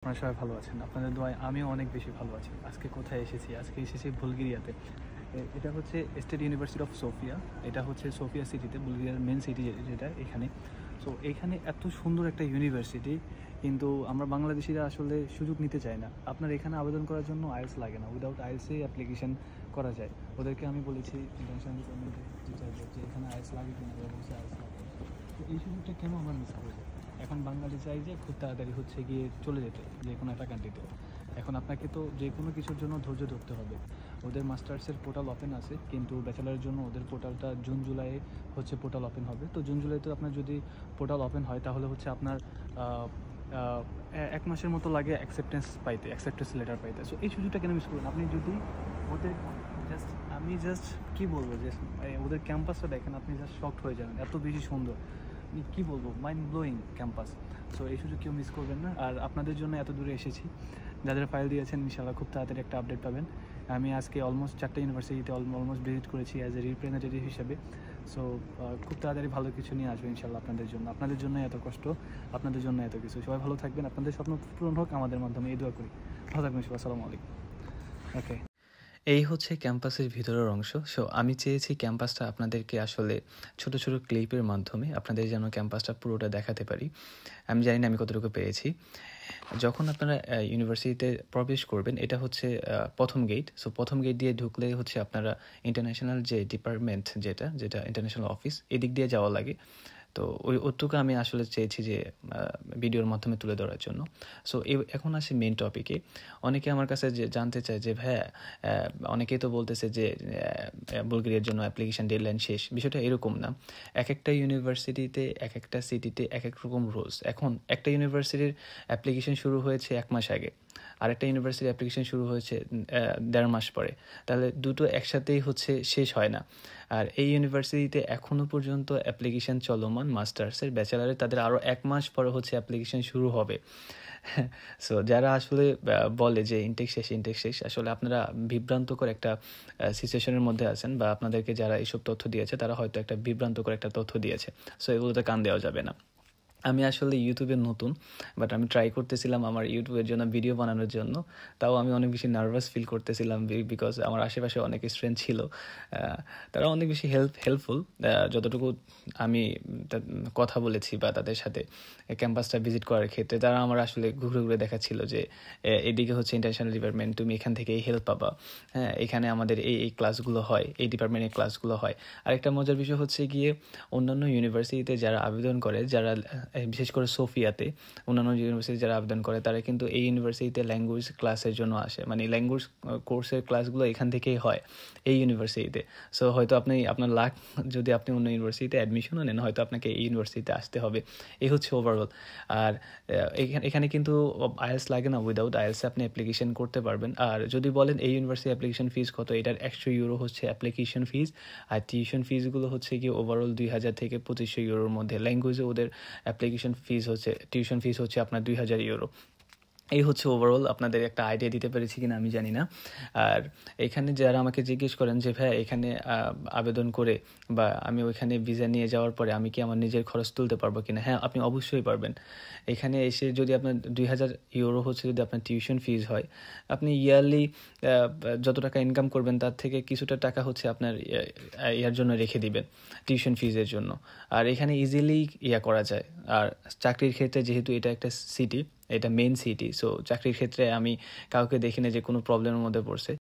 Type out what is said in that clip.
আপনারা সবাই ভালো আছেন, আপনাদের দোয়ায় আমিও অনেক বেশি ভালো আছি। আজকে কোথায় এসেছি? আজকে এসেছি বুলগেরিয়াতে। এটা হচ্ছে স্টেট ইউনিভার্সিটি অফ সোফিয়া। এটা হচ্ছে সোফিয়া সিটিতে, বুলগেরিয়ার মেন সিটি যেটা এখানে। সো এইখানে এত সুন্দর একটা ইউনিভার্সিটি, কিন্তু আমরা বাংলাদেশিরা আসলে সুযোগ নিতে চাই না। আপনার এখানে আবেদন করার জন্য আইএলস লাগে না, উইদাউট আইএলসেই অ্যাপ্লিকেশন করা যায়। ওদেরকে আমি বলেছি ইন্টারন্যাশনাল ডিপার্টমেন্টে যে এখানে আইএলস লাগে কিনা, ওরা বলছে আইএলস লাগে। তো এই সুযোগটা কেন আমরা মিস করে যাই? এখন বাঙালি চাই যে খুব তাড়াতাড়ি হচ্ছে গিয়ে চলে যেতে যে কোনো একটা কান্ট্রিতে। এখন আপনাকে তো যে কোনো কিছুর জন্য ধৈর্য ধরতে হবে। ওদের মাস্টার্সের পোর্টাল ওপেন আছে, কিন্তু ব্যাচেলারের জন্য ওদের পোর্টালটা জুন জুলাইয়ে হচ্ছে পোর্টাল ওপেন হবে। তো জুন জুলাইতে আপনার যদি পোর্টাল ওপেন হয় তাহলে হচ্ছে আপনার এক মাসের মতো লাগে অ্যাকসেপ্টেন্স লেটার পাইতে। সো এই সুযোগটা কেন মিস করবেন? আপনি যদি ওদের আমি জাস্ট কী বলবো, যে ওদের ক্যাম্পাসটা দেখেন, আপনি জাস্ট শকড হয়ে যাবেন, এত বেশি সুন্দর। কী বলবো, মাইন্ড ব্লোয়িং ক্যাম্পাস। সো এই সুযোগ কেউ মিস করবেন না। আর আপনাদের জন্য এত দূরে এসেছি, যাদের ফাইল দিয়েছেন ইনশাআল্লাহ খুব তাড়াতাড়ি একটা আপডেট পাবেন। আমি আজকে অলমোস্ট 4টা ইউনিভার্সিটিতে অলমোস্ট ভিজিট করেছি অ্যাজ এ রিপ্রেজেন্টেটিভ হিসেবে। সো খুব তাড়াতাড়ি ভালো কিছু নিয়ে আসবে ইনশাআল্লাহ আপনাদের জন্য এত কষ্ট, আপনাদের জন্য এত কিছু। সবাই ভালো থাকবেন, আপনাদের স্বপ্ন পূরণ হোক আমাদের মাধ্যমে, এই দোয়া করি। ভালো থাকবেন সবাই, আসসালামু আলাইকুম। ওকে, এই হচ্ছে ক্যাম্পাসের ভিতরের অংশ। সো আমি চেয়েছি ক্যাম্পাসটা আপনাদেরকে আসলে ছোট ছোট ক্লিপের মাধ্যমে আপনাদের যেন ক্যাম্পাসটা পুরোটা দেখাতে পারি। আমি জানি না আমি কতটুকু পেরেছি। যখন আপনারা ইউনিভার্সিটিতে প্রবেশ করবেন, এটা হচ্ছে প্রথম গেট। সো প্রথম গেট দিয়ে ঢুকলে হচ্ছে আপনারা ইন্টারন্যাশনাল যে ডিপার্টমেন্ট যেটা ইন্টারন্যাশনাল অফিস, এদিক দিয়ে যাওয়া লাগে। তো ওটুকু আমি আসলে চেয়েছি যে ভিডিওর মাধ্যমে তুলে ধরার জন্য। সো এখন আসি মেন টপিকে। অনেকে আমার কাছে যে জানতে চায় যে ভাইয়া, অনেকেই তো বলতেছে যে বুলগেরিয়ার জন্য অ্যাপ্লিকেশন ডেডলাইন শেষ। বিষয়টা এরকম না। এক একটা ইউনিভার্সিটিতে, এক একটা সিটিতে এক এক রকম রুলস। এখন একটা ইউনিভার্সিটির অ্যাপ্লিকেশন শুরু হয়েছে 1 মাস আগে, আরেকটা ইউনিভার্সিটির অ্যাপ্লিকেশন শুরু হয়েছে 1.5 মাস পরে। তাহলে দুটো একসাথেই হচ্ছে শেষ হয় না। আর এই ইউনিভার্সিটিতে এখনও পর্যন্ত অ্যাপ্লিকেশন চলমান মাস্টার্সের, ব্যাচেলারের তাদের আরও 1 মাস পরে হচ্ছে অ্যাপ্লিকেশন শুরু হবে। সো যারা আসলে বলে যে ইনটেক শেষ, আসলে আপনারা বিভ্রান্তকর একটা সিচুয়েশনের মধ্যে আছেন, বা আপনাদেরকে যারা এইসব তথ্য দিয়েছে তারা হয়তো একটা বিভ্রান্তকর একটা তথ্য দিয়েছে। সো এগুলোতে কান দেওয়া যাবে না। আমি আসলে ইউটিউবে নতুন, বাট আমি ট্রাই করতেছিলাম আমার ইউটিউবের জন্য ভিডিও বানানোর জন্য। তাও আমি অনেক বেশি নার্ভাস ফিল করতেছিলাম, বিকজ আমার আশেপাশে অনেক স্টুডেন্ট ছিল। তারা অনেক বেশি হেল্পফুল। যতটুকু আমি কথা বলেছি বা তাদের সাথে ক্যাম্পাসটা ভিজিট করার ক্ষেত্রে, তারা আমার আসলে ঘুরে ঘুরে দেখাচ্ছিল যে এদিকে হচ্ছে ইন্টারন্যাশনাল ডিপার্টমেন্ট, তুমি এখান থেকে এই হেল্প পাবা। হ্যাঁ, এখানে আমাদের এই ক্লাসগুলো হয়, এই ডিপার্টমেন্টের ক্লাসগুলো হয়। আরেকটা মজার বিষয় হচ্ছে গিয়ে, অন্যান্য ইউনিভার্সিটিতে যারা আবেদন করে, যারা বিশেষ করে সোফিয়াতে অন্যান্য ইউনিভার্সিটি যারা আবেদন করে, তারা কিন্তু এই ইউনিভার্সিটিতে ল্যাঙ্গুয়েজ ক্লাসের জন্য আসে। মানে ল্যাঙ্গুয়েজ কোর্সের ক্লাসগুলো এখান থেকেই হয় এই ইউনিভার্সিটিতে। সো হয়তো আপনার লাক, যদি আপনি অন্য ইউনিভার্সিটিতে অ্যাডমিশনও নেন, হয়তো আপনাকে এই ইউনিভার্সিটিতে আসতে হবে। এই হচ্ছে ওভারঅল। আর এখানে কিন্তু আইএলস লাগে না, উইদাউট আইএলসে আপনি অ্যাপ্লিকেশন করতে পারবেন। আর যদি বলেন এই ইউনিভার্সিটি অ্যাপ্লিকেশন ফিস কত, এটার 100 ইউরো হচ্ছে অ্যাপ্লিকেশন ফিস। আর টিউশন ফিসগুলো হচ্ছে কি ওভারঅল 2000 থেকে 2500 ইউরোর মধ্যে। ল্যাঙ্গুয়েজে ওদের টিউশন ফিস হচ্ছে আপনার 2000 ইউরো। এই হচ্ছে ওভারঅল। আপনাদের একটা আইডিয়া দিতে পেরেছি কিনা আমি জানি না। আর এখানে যারা আমাকে জিজ্ঞেস করেন যে ভাই, এখানে আবেদন করে বা আমি ওইখানে ভিসা নিয়ে যাওয়ার পরে আমি কি আমার নিজের খরচ তুলতে পারবো কিনা? হ্যাঁ, আপনি অবশ্যই পারবেন। এখানে এসে যদি আপনার 2000 ইউরো হচ্ছে যদি আপনার টিউশন ফিস হয়, আপনি ইয়ারলি যত টাকা ইনকাম করবেন তার থেকে কিছুটা টাকা হচ্ছে আপনার ইয়ার জন্য রেখে দিবেন, টিউশন ফিজের জন্য। আর এখানে ইজিলি করা যায়। আর চাকরির ক্ষেত্রে যেহেতু এটা একটা সিটি, এটা মেন সিটি, সো চাকরির ক্ষেত্রে আমি কাউকে দেখি না যে কোনো প্রবলেমের মধ্যে পড়ছে।